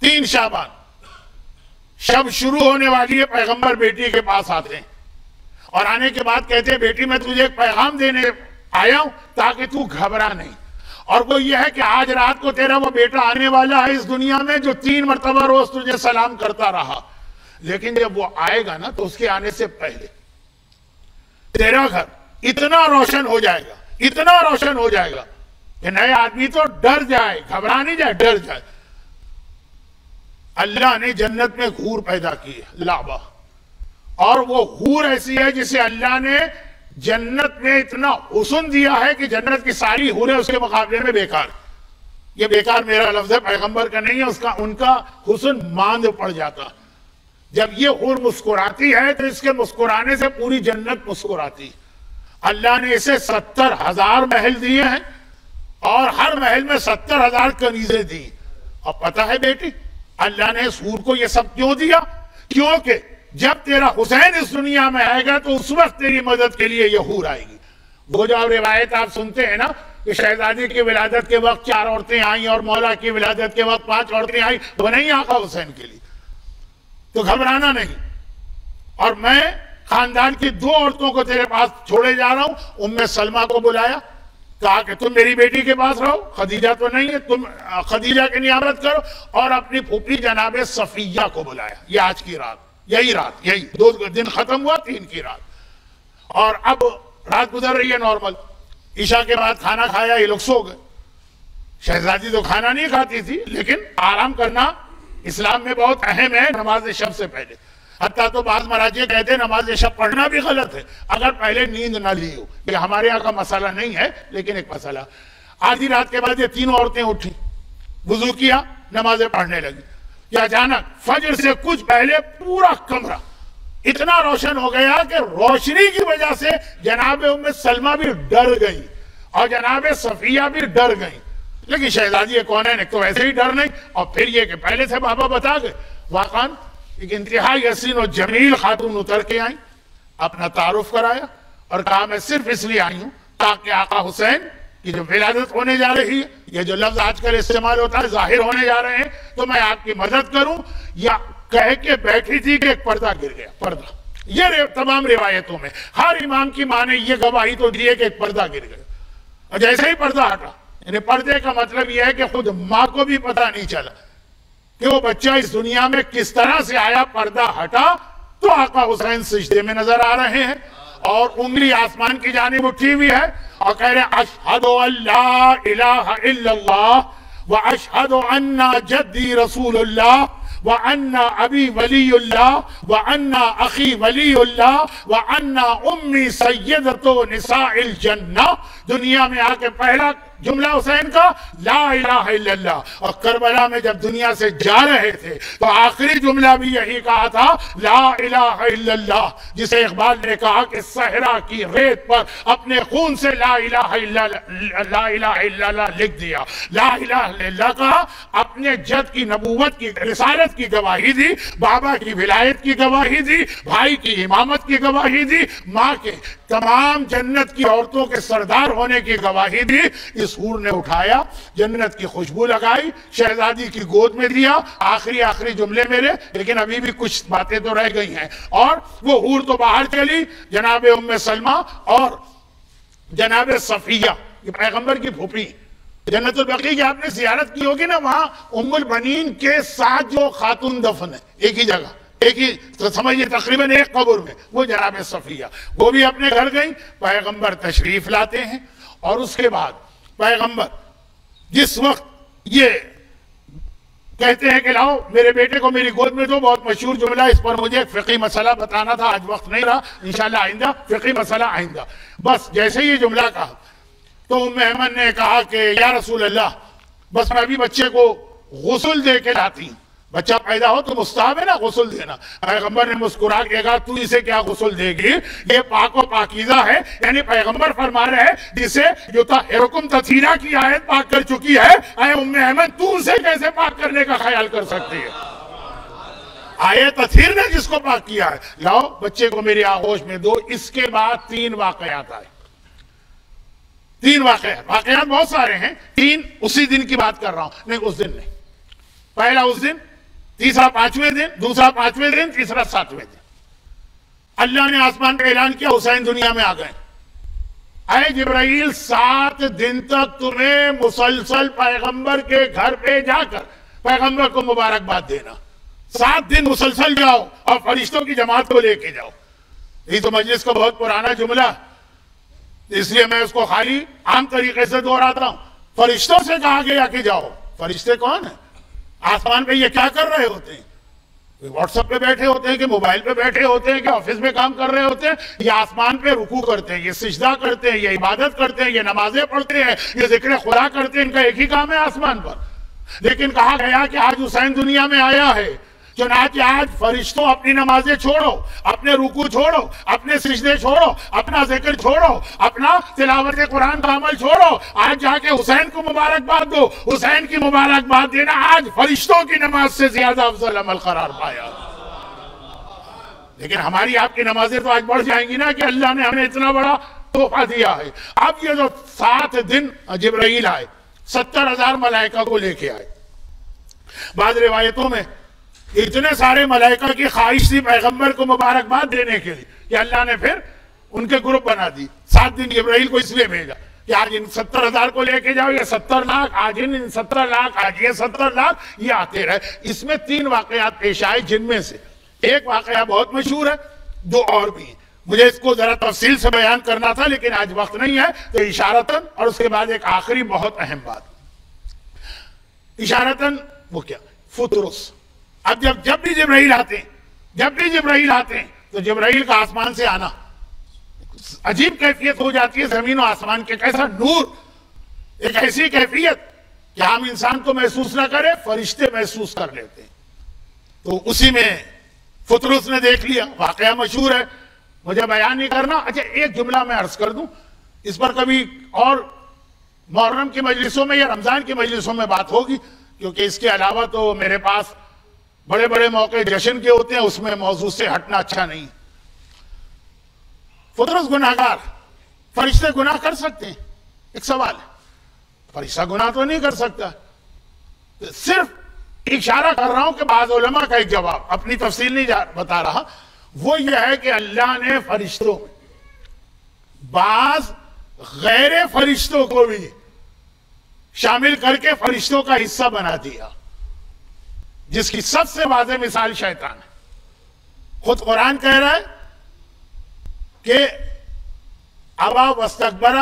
3 شعبان شب شروع ہونے والی ہے، پیغمبر بیٹی کے پاس آتے ہیں اور آنے کے بعد کہتے ہیں بیٹی میں تجھے ایک پیغام دینے آیا ہوں تاکہ تو گھبرا نہیں، اور وہ یہ ہے کہ آج رات کو تیرا وہ بیٹا آنے والا ہے اس دنیا میں جو 3 مرتبہ روز تجھے سلام کرتا رہا، لیکن جب وہ آئے گا نا تو اس کے آنے سے پہلے تیرا گھر اتنا روشن ہو جائے گا، اتنا روشن ہو جائے گا کہ نئے آدمی تو ڈر جائے، گھبرا نہیں جائے، ڈر جائے۔ اللہ نے جنت میں حور پیدا کی ہے، لعبہ، اور وہ حور ایسی ہے جسے اللہ نے جنت میں اتنا حسن دیا ہے کہ جنت کی ساری حوریں اس کے مقابلے میں بیکار۔ یہ بیکار میرا لفظ ہے، پیغمبر کا نہیں ہے، ان کا حسن ماند پڑ جاتا۔ جب یہ حور مسکراتی ہے تو اس کے مسکرانے سے پوری جنت مسکراتی۔ اللہ نے اسے 70,000 محل دیے ہیں اور ہر محل میں 70,000 کنیزیں دی۔ اور پتہ ہے بیٹی اللہ نے اس حور کو یہ سب کیوں دیا؟ کیونکہ جب تیرا حسین اس دنیا میں آئے گا تو اس وقت تیری مدد کے لیے یہ حور آئے گی۔ وہ جو روایت آپ سنتے ہیں نا کہ شہزادی کی ولادت کے وقت 4 عورتیں آئیں اور مولا کی ولادت کے وقت 5 عورتیں آئیں، وہ نہیں آقا حسین کے لیے، تو گھبرانا نہیں۔ اور میں خاندان کی 2 عورتوں کو تیرے پاس چھوڑے جا رہا ہوں۔ ام سلمہ کو بلایا، کہا کہ تم میری بیٹی کے پاس رہو، خدیجہ تو نہیں ہے، تم خدیجہ کی نیابت کرو، اور اپنی پھوپھی جناب صفیہ کو بلایا۔ یہ آج کی رات، یہی 2 دن ختم ہوا، 3 کی رات، اور اب رات گزر رہی ہے نارمل۔ عشاء کے بعد کھانا کھایا، یہ لوگ سو گئے۔ شہزادی تو کھانا نہیں کھاتی تھی، لیکن آرام کرنا اسلام میں بہت اہم ہے نماز شب سے پہلے۔ حتیٰ تو بعض مراجع کہتے ہیں نماز شب پڑھنا بھی غلط ہے اگر پہلے نیند نہ لی ہو۔ یہ ہمارے یہاں کا مسئلہ نہیں ہے، لیکن ایک مسئلہ۔ آدھی رات کے بعد یہ 3 عورتیں اٹھی، وضو کیا، نمازیں پڑھنے لگی، کہ اچانک فجر سے کچھ پہلے پورا کمرہ اتنا روشن ہو گیا کہ روشنی کی وجہ سے جناب ام سلمہ بھی ڈر گئی اور جناب صفیہ بھی ڈر گئی، لیکن شہزادی کونین ایک تو ایسے ہی ڈر نہیں، اور پھر یہ کہ پہلے سے بابا بتا گئے۔ واقعاً ایک انتہائی حسین و جمیل خاتون اتر کے آئیں، اپنا تعارف کرایا اور کہا میں صرف اس لیے آئی ہوں تاکہ آقا حسین کی جو ولادت ہونے جا رہی ہے، یہ جو لفظ آج کل استعمال ہوتا ہے ظاہر ہونے جا رہے ہیں، تو میں آپ کی مدد کروں۔ یا کہہ کے بیٹھی تھی کہ ایک پردہ گر گیا، پردہ۔ یہ تمام روایتوں میں ہر امام کی ماں نے یہ گواہی تو دی ہے کہ ایک پردہ گر گیا، اور جیسے ہی پردہ ہٹا، یعنی پردے کا مطلب یہ ہے کہ خود ماں کو بھی پتہ نہیں چلا کہ وہ بچہ اس دنیا میں کس طرح سے آیا۔ پردہ ہٹا تو آقا حسین سجدے میں نظر آ رہے ہیں اور انگلی آسمان کی جانب اٹھی ہوئی ہے اور کہہ رہے ہیں اشہد ان لا الہ الا اللہ واشہد ان جدی رسول اللہ وان ابی ولی اللہ وان اخی ولی اللہ وان امی سیدۃ نساء الجنہ۔ دنیا میں آ کے پہلا جملہ حسین کا لا الہ الا اللہ، اور کربلا میں جب دنیا سے جا رہے تھے تو آخری جملہ بھی یہی کہا تھا لا الہ الا اللہ، جسے اقبال نے کہا کہ صحرا کی ریت پر اپنے خون سے لا الہ الا اللہ لکھ دیا۔ لا الہ الا اللہ کہا، اپنے جد کی نبوت کی رسالت کی گواہی دی، بابا کی ولایت کی گواہی دی، بھائی کی امامت کی گواہی دی، ماں کے تمام جنت کی عورتوں کے سردار ہونے کی گواہی دی۔ اس حور نے اٹھایا، جنت کی خوشبو لگائی، شہزادی کی گود میں دیا، آخری جملے میرے، لیکن ابھی بھی کچھ باتیں تو رہ گئی ہیں، اور وہ حور تو باہر چلی، جناب ام سلمہ اور جناب صفیہ، یہ پیغمبر کی پھوپھی۔ جنت البقیع کی آپ نے زیارت کی ہوگی نا، وہاں ام البنین کے ساتھ جو خاتون دفن ہے ایک ہی جگہ، ایک ہی سمجھئے تقریباً ایک قبر میں، وہ جناب صفیہ، وہ بھی اپنے گھر گئیں۔ پیغمبر تشریف لاتے ہیں اور اس کے بعد پیغمبر جس وقت یہ کہتے ہیں کہ لاؤ میرے بیٹے کو میری گود میں دو، بہت مشہور جملہ، اس پر مجھے ایک فقہی مسئلہ بتانا تھا، آج وقت نہیں رہا، انشاءاللہ آئندہ فقہی مسئلہ آئندہ۔ بس جیسے یہ جملہ کہا تو ام ایمن نے کہا کہ یا رسول اللہ بس میں ابھی بچے کو غسل دے کے لاتی ہوں، بچہ پیدا ہو تو مستحب ہے نا غسل دینا۔ پیغمبر نے مسکرا کے کہا تو اسے کیا غسل دے گی، یہ پاک و پاکیزہ ہے، یعنی پیغمبر فرما رہے ہیں جسے یطہرکم تطہیرا کی آیت پاک کر چکی ہے، اے ام ایمن تو اسے کیسے پاک کرنے کا خیال کر سکتی ہے؟ آیت تطہیر نے جس کو پاک کیا ہے، لاؤ بچے کو میری آغوش میں دو۔ اس کے بعد 3 واقعات آئے، 3 واقعات بہت سارے ہیں، 3 اسی دن کی بات کر رہا ہوں، نہیں اس دن نہیں، پہلا اس دن، تیسرا 5ویں دن، دوسرا 5ویں دن، تیسرا 7ویں دن۔ اللہ نے آسمان پہ اعلان کیا حسین دنیا میں آ گئے۔ اے جبرائیل 7 دن تک تمہیں مسلسل پیغمبر کے گھر پہ جا کر پیغمبر کو مبارکباد دینا، 7 دن مسلسل جاؤ اور فرشتوں کی جماعت کو لے کے جاؤ۔ یہ تو مجلس کا بہت پرانا جملہ، اس لیے میں اس کو خالی عام طریقے سے دہراتا ہوں۔ فرشتوں سے کہا گیا کہ جاؤ۔ فرشتے کون ہیں؟ آسمان پہ یہ کیا کر رہے ہوتے ہیں؟ واٹس ایپ پہ بیٹھے ہوتے ہیں کہ موبائل پہ بیٹھے ہوتے ہیں کہ آفس میں کام کر رہے ہوتے ہیں؟ یہ آسمان پہ رکوع کرتے ہیں، یہ سجدہ کرتے ہیں، یہ عبادت کرتے ہیں، یہ نمازیں پڑھتے ہیں، یہ ذکر خدا کرتے ہیں۔ ان کا ایک ہی کام ہے آسمان پر۔ لیکن کہا گیا کہ آج حسین دنیا میں آیا ہے، چنانچہ آج فرشتوں اپنی نمازیں چھوڑو، اپنے رکوع چھوڑو، اپنے سجدے چھوڑو، اپنا ذکر چھوڑو، اپنا تلاوت قرآن کا عمل چھوڑو، آج جا کے حسین کو مبارکباد دو۔ حسین کی مبارکباد دینا آج فرشتوں کی نماز سے زیادہ افضل عمل قرار پایا۔ لیکن ہماری آپ کی نمازیں تو آج بڑھ جائیں گی نا کہ اللہ نے ہمیں اتنا بڑا تحفہ دیا ہے۔ اب یہ جو 7 دن جبرائیل آئے، 70,000 ملائکہ کو لے کے آئے۔ بعض روایتوں میں اتنے سارے ملائکہ کی خواہش تھی پیغمبر کو مبارکباد دینے کے لیے کہ اللہ نے پھر ان کے گروپ بنا دی۔ 7 دن جبرائیل کو اس لیے بھیجا کہ آج ان 70,000 کو لے کے جاؤ، یہ 70 لاکھ، آج ان 17 لاکھ، آج یہ 70 لاکھ، یہ آتے رہے۔ اس میں 3 واقعات پیش آئے، جن میں سے ایک واقعہ بہت مشہور ہے، 2 اور بھی ہیں۔ مجھے اس کو ذرا تفصیل سے بیان کرنا تھا لیکن آج وقت نہیں ہے، تو اشارتاً، اور اس کے بعد ایک آخری بہت اہم بات۔ اشارتاً وہ کیا؟ فطرس۔ اب جب بھی جبرائیل آتے ہیں تو جبرائیل کا آسمان سے آنا عجیب کیفیت ہو جاتی ہے، زمین و آسمان کے کیسا نور، ایک ایسی کیفیت کہ ہم انسان کو محسوس نہ کرے، فرشتے محسوس کر لیتے ہیں۔ تو اسی میں فطرس نے دیکھ لیا، واقعہ مشہور ہے، مجھے بیان نہیں کرنا۔ اچھا ایک جملہ میں عرض کر دوں، اس پر کبھی اور محرم کی مجلسوں میں یا رمضان کی مجلسوں میں بات ہوگی، کیونکہ اس کے علاوہ تو میرے پاس بڑے بڑے موقع جشن کے ہوتے ہیں، اس میں موضوع سے ہٹنا اچھا نہیں۔ فطرس گناہگار، فرشتے گناہ کر سکتے ہیں؟ ایک سوال ہے، فرشتہ گناہ تو نہیں کر سکتا۔ صرف اشارہ کر رہا ہوں کہ بعض علماء کا ایک جواب، اپنی تفصیل نہیں بتا رہا، وہ یہ ہے کہ اللہ نے فرشتوں بعض غیر فرشتوں کو بھی شامل کر کے فرشتوں کا حصہ بنا دیا، جس کی سب سے واضح مثال شیطان ہے۔ خود قرآن کہہ رہا ہے کہ ابا واستکبر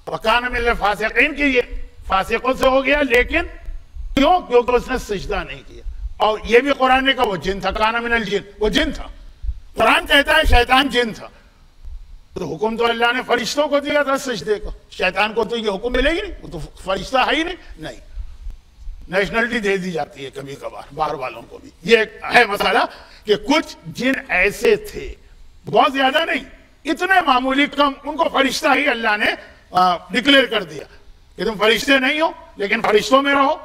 وکان من الفاسقین، کہ یہ فاسقوں سے ہو گیا، لیکن کیوں؟ کیونکہ اس نے سجدہ نہیں کیا۔ اور یہ بھی قرآن نے کہا وہ جن تھا، کان من الجن، وہ جن تھا۔ قرآن کہتا ہے شیطان جن تھا، تو حکم تو اللہ نے فرشتوں کو دیا تھا سجدے کو، شیطان کو تو یہ حکم ملے گی نہیں، وہ تو فرشتہ ہے ہی نہیں۔ نیشنلٹی دے دی جاتی ہے کبھی کبھار باہر والوں کو بھی۔ یہ ہے مسئلہ کہ کچھ جن ایسے تھے، بہت زیادہ نہیں، اتنے معمولی کم، ان کو فرشتہ ہی اللہ نے ڈکلیئر کر دیا کہ تم فرشتے نہیں ہو لیکن فرشتوں میں رہو،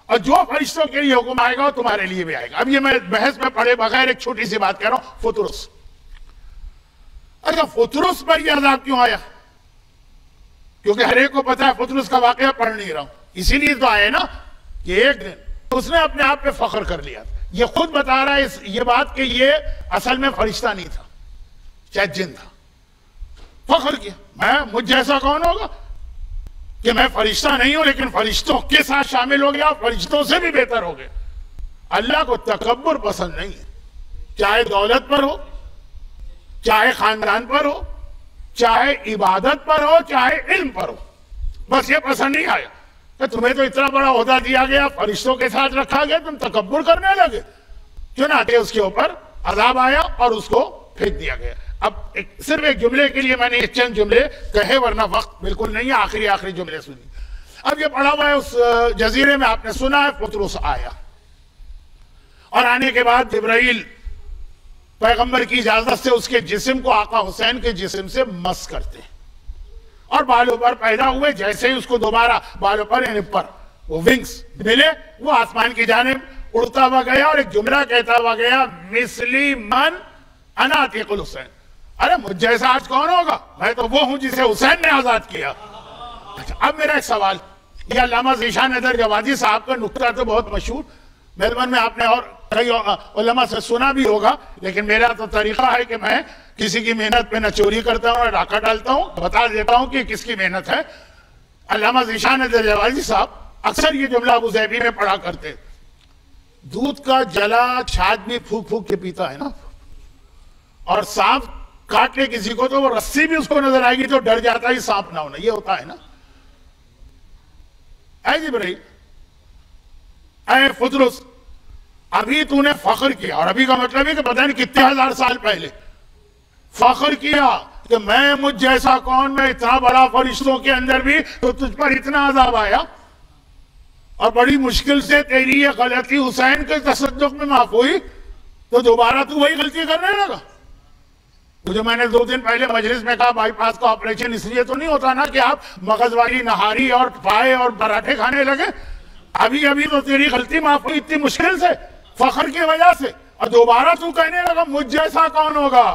اور جو فرشتوں کے لیے حکم آئے گا وہ تمہارے لیے بھی آئے گا۔ اب یہ میں بحث میں پڑھے بغیر ایک چھوٹی سی بات کہہ رہا ہوں، فطرس۔ اچھا فطرس پر یہ عذاب کیوں آیا؟ کیونکہ ہر ایک کو پتا ہے فطرس کا واقعہ پڑھ نہیں رہا ہوں، اسی لیے تو آئے نا کہ ایک دن اس نے اپنے آپ پہ فخر کر لیا۔ یہ خود بتا رہا ہے یہ بات کہ یہ اصل میں فرشتہ نہیں تھا، شاید جن تھا۔ فخر کیا، مجھ جیسا کون ہوگا کہ میں فرشتہ نہیں ہوں لیکن فرشتوں کے ساتھ شامل ہو گیا، فرشتوں سے بھی بہتر ہو گیا۔ اللہ کو تکبر پسند نہیں ہے، چاہے دولت پر ہو، چاہے خاندان پر ہو، چاہے عبادت پر ہو، چاہے علم پر ہو، بس یہ پسند نہیں آیا کہ تمہیں تو اتنا بڑا عہدہ دیا گیا، فرشتوں کے ساتھ رکھا گیا، تم تکبر کرنے لگے، چنانچہ اس کے اوپر عذاب آیا اور اس کو پھینک دیا گیا۔ اب صرف ایک جملے کے لیے میں نے یہ چند جملے کہے، ورنہ وقت بالکل نہیں ہے، آخری جملے سنی۔ اب یہ پڑھا ہوا ہے اس جزیرے میں، آپ نے سنا ہے فطرس آیا، اور آنے کے بعد جبرائیل پیغمبر کی اجازت سے اس کے جسم کو آقا حسین کے جسم سے مس کرتے ہیں، اور بالوں پر پیدا ہوئے، جیسے ہی اس کو دوبارہ بالوں پر یعنی پر وہ ونگز ملے، وہ آسمان کی جانب اڑتا ہوا گیا اور ایک جملہ کہتا ہوا گیا، مثلی من انا عتیق الحسین، ارے مجھ جیسا آج کون ہوگا، میں تو وہ ہوں جسے حسین نے آزاد کیا۔ اچھا اب میرا ایک سوال، یہ علامہ ذیشان حیدر جوادی صاحب کا نکتہ تو بہت مشہور، میلبرن میں آپ نے اور کئی علماء سے سنا بھی ہوگا، لیکن میرا تو طریقہ ہے کہ میں کسی کی محنت پہ نہ چوری کرتا ہوں نہ ڈاکہ ڈالتا ہوں، بتا دیتا ہوں کہ کس کی محنت ہے۔ علامہ ذیشان دہلوی صاحب اکثر یہ جملہ ابو ظبی میں پڑھا کرتے، دودھ کا جلا چھاچ بھی پھوک پھوک کے پیتا ہے نا، اور سانپ کاٹ کے کسی کو تو وہ رسی بھی اس کو نظر آئے گی تو ڈر جاتا ہے سانپ نہ ہونا، یہ ہوتا ہے نا۔ اے جبرائیل، اے فطرس، ابھی تو نے فخر کیا، اور ابھی کا مطلب ہے کہ پتہ نہیں کتنے ہزار سال پہلے فخر کیا کہ میں مجھ جیسا کون، میں اتنا بڑا فرشتوں کے اندر بھی تو تجھ پر اتنا عذاب آیا، اور بڑی مشکل سے تیری یہ غلطی حسین کے تصدق میں معاف ہوئی، تو دوبارہ تو وہی غلطی کرنے لگا۔ مجھے میں نے 2 دن پہلے مجلس میں کہا بائی پاس کا آپریشن اس لیے تو نہیں ہوتا نا کہ آپ مغز والی نہاری اور پائے اور پراٹھے کھانے لگے، ابھی تو تیری غلطی معاف ہوئی اتنی مشکل سے، فخر کی وجہ سے، اور دوبارہ تو کہنے لگا مجھ جیسا کون ہوگا۔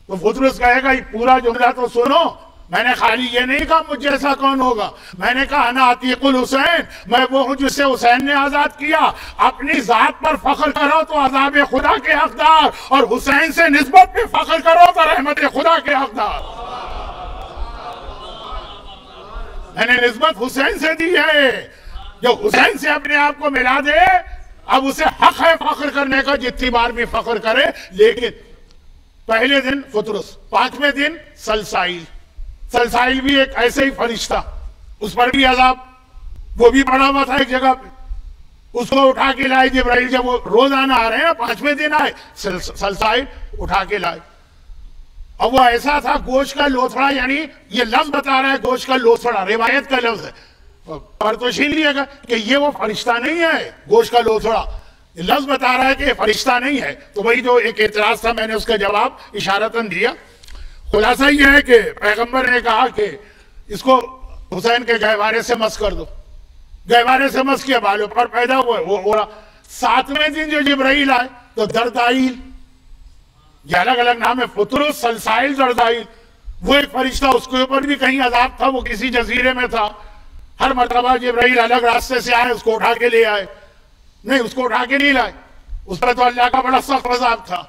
تو فطرس کہے گا یہ پورا جملہ تو سنو، میں نے خالی یہ نہیں کہا مجھ جیسا کون ہوگا، میں نے کہا انا عتیق الحسین، میں وہ ہوں جسے حسین نے آزاد کیا۔ اپنی ذات پر فخر کرو تو عذاب خدا کے حقدار، اور حسین سے نسبت پہ فخر کرو تو رحمت خدا کے حقدار۔ میں نے نسبت حسین سے دی ہے، جو حسین سے اپنے آپ کو ملا دے اب اسے حق ہے فخر کرنے کا، جتنی بار بھی فخر کرے۔ لیکن پہلے دن فطرس، 5ویں دن سلسائل، سلسائل بھی ایک ایسے ہی فرشتہ، اس پر بھی عذاب، وہ بھی پڑا ہوا تھا ایک جگہ پہ، اس کو اٹھا کے لائے جبرائیل، جب وہ روزانہ آ رہے ہیں 5ویں دن آئے، سلسائل اٹھا کے لائے، اور وہ ایسا تھا گوشت کا لوتھڑا، یعنی یہ لفظ بتا رہا ہے گوشت کا لوتھڑا، روایت کا لفظ ہے، پر تو چھین لیا گا کہ یہ وہ فرشتہ نہیں ہے گوشت کا لوتھڑا، لفظ بتا رہا ہے کہ یہ فرشتہ نہیں ہے۔ تو وہی جو ایک اعتراض تھا میں نے اس کا جواب اشارتاً دیا۔ خلاصہ یہ ہے کہ پیغمبر نے کہا کہ اس کو حسین کے گہوارے سے مس کر دو، گہوارے سے مس کیا، بالوں پر پیدا ہوا وہ ہو رہا۔ 7ویں دن جو جبرائیل آئے تو دردائیل، یہ الگ الگ نام ہے، فطرس، سلسائل، دردائیل، وہ ایک فرشتہ، اس کے اوپر بھی کہیں عذاب تھا، وہ کسی جزیرے میں تھا۔ ہر مرتبہ جبرائیل الگ راستے سے آئے، اس کو اٹھا کے لے آئے، نہیں اس کو اٹھا کے نہیں لائے، اس پر تو اللہ کا بڑا سخت عذاب تھا،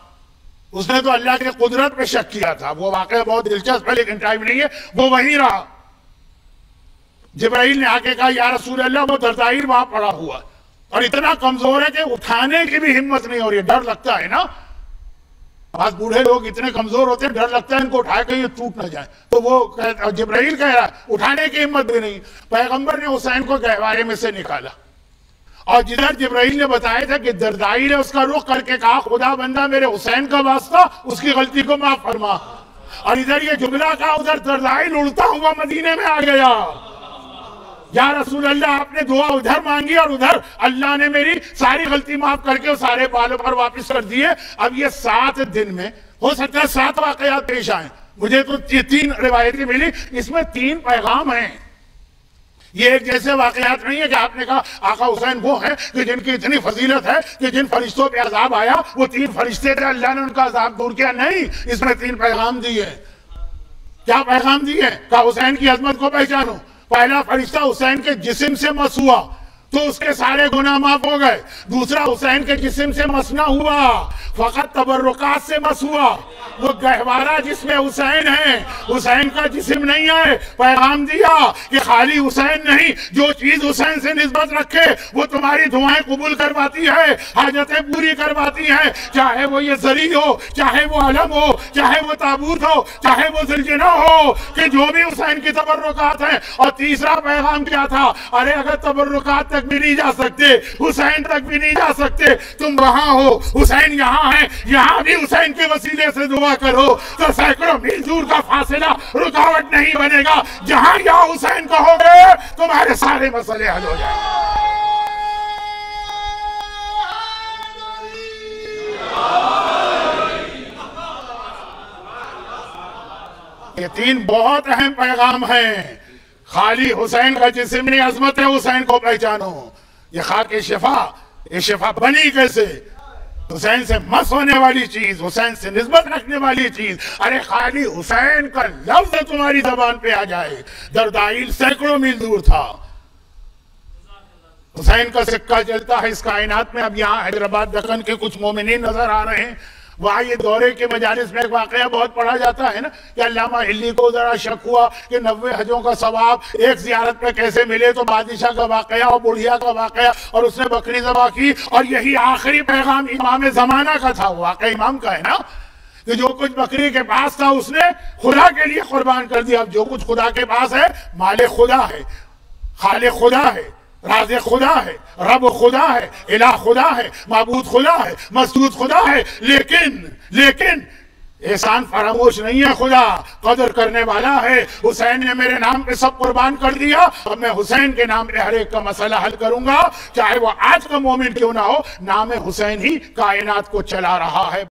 اس نے تو اللہ کی قدرت پہ شک کیا تھا۔ وہ واقعہ بہت دلچسپ ہے لیکن ٹائم نہیں ہے، وہ وہیں رہا۔ جبرائیل نے آ کے کہا یا رسول اللہ وہ دردائیل وہاں پڑا ہوا اور اتنا کمزور ہے کہ اٹھانے کی بھی ہمت نہیں ہو رہی ہے، ڈر لگتا ہے نا، بعض بوڑھے لوگ اتنے کمزور ہوتے ہیں ڈر لگتا ہے ان کو اٹھائے کہ یہ ٹوٹ نہ جائے، تو وہ جبرائیل کہہ رہا ہے اٹھانے کی ہمت بھی نہیں۔ پیغمبر نے حسین کو گہوارے میں سے نکالا، اور جدھر جبرائیل نے بتایا تھا کہ دردائیل ہے، اس کا رخ کر کے کہا خدا بندہ میرے حسین کا واسطہ اس کی غلطی کو معاف فرما، اور ادھر یہ جملہ کہا ادھر دردائیل اڑتا ہوا مدینے میں آ گیا، یا رسول اللہ آپ نے دعا ادھر مانگی اور ادھر اللہ نے میری ساری غلطی معاف کر کے سارے بالوں پر واپس کر دیے۔ اب یہ 7 دن میں ہو سکتا ہے 7 واقعات پیش آئیں، مجھے تو 3 روایتیں ملی، اس میں 3 پیغام ہیں، یہ ایک جیسے واقعات نہیں ہے کہ آپ نے کہا آقا حسین وہ ہیں کہ جن کی اتنی فضیلت ہے کہ جن فرشتوں پہ عذاب آیا وہ 3 فرشتے تھے، اللہ نے ان کا عذاب دور کیا، نہیں، اس میں 3 پیغام دیے۔ کیا پیغام دیے؟ کہا حسین کی عظمت کو پہچانو، پہلا فرشتہ حسین کے جسم سے مس ہوا تو اس کے سارے گناہ معاف ہو گئے، دوسرا حسین کے جسم سے مس نہ ہوا، فقط تبرکات سے مس ہوا، وہ گہوارہ جس میں حسین ہے، حسین کا جسم نہیں ہے۔ پیغام دیا کہ خالی حسین نہیں، جو چیز حسین سے نسبت رکھے وہ تمہاری دعائیں قبول کرواتی ہے، حاجتیں پوری کرواتی ہے، چاہے وہ یہ زری ہو، چاہے وہ علم ہو، چاہے وہ تابوت ہو، چاہے وہ زلجنہ ہو، کہ جو بھی حسین کی تبرکات ہیں۔ اور تیسرا پیغام کیا تھا؟ ارے اگر تبرکات تک بھی نہیں جا سکتے، حسین تک بھی نہیں جا سکتے، تم وہاں ہو، حسین یہاں ہے، یہاں بھی حسین کے وسیلے سے دعا کرو تو سینکڑوں میل دور کا فاصلہ رکاوٹ نہیں بنے گا، جہاں یا حسین کہو گے تمہارے سارے مسئلے حل ہو جائیں گے۔ یہ 3 بہت اہم پیغام ہیں۔ خالی حسین کا جسم نہیں، عظمت ہے حسین کو پہچانو۔ یہ خاک شفا، یہ شفا بنی کیسے؟ حسین سے مس ہونے والی چیز، حسین سے نسبت رکھنے والی چیز، ارے خالی حسین کا لفظ تمہاری زبان پہ آ جائے۔ دردائیل سینکڑوں میل دور تھا، حسین کا سکہ چلتا ہے اس کائنات میں. اب یہاں حیدرآباد دکن کے کچھ مومنین نظر آ رہے ہیں. وہاں یہ دورے کے مجالس میں ایک واقعہ بہت پڑھا جاتا ہے نا کہ علامہ ہلی کو ذرا شک ہوا کہ 90 حجوں کا ثواب ایک زیارت میں کیسے ملے, تو بادشاہ کا واقعہ اور بڑھیا کا واقعہ, اور اس نے بکری ذبح کی, اور یہی آخری پیغام امام زمانہ کا تھا. واقعہ امام کا ہے نا کہ جو کچھ بکری کے پاس تھا اس نے خدا کے لیے قربان کر دیا. اب جو کچھ خدا کے پاس ہے مالک خدا ہے, خالق خدا ہے, رازق خدا ہے, رب خدا ہے, الہ خدا ہے, معبود خدا ہے, مسجود خدا ہے. لیکن احسان فراموش نہیں ہے, خدا قدر کرنے والا ہے. حسین نے میرے نام پہ سب قربان کر دیا, اب میں حسین کے نام پہ ہر ایک کا مسئلہ حل کروں گا, چاہے وہ آج کا مومن کیوں نہ ہو. نام حسین ہی کائنات کو چلا رہا ہے.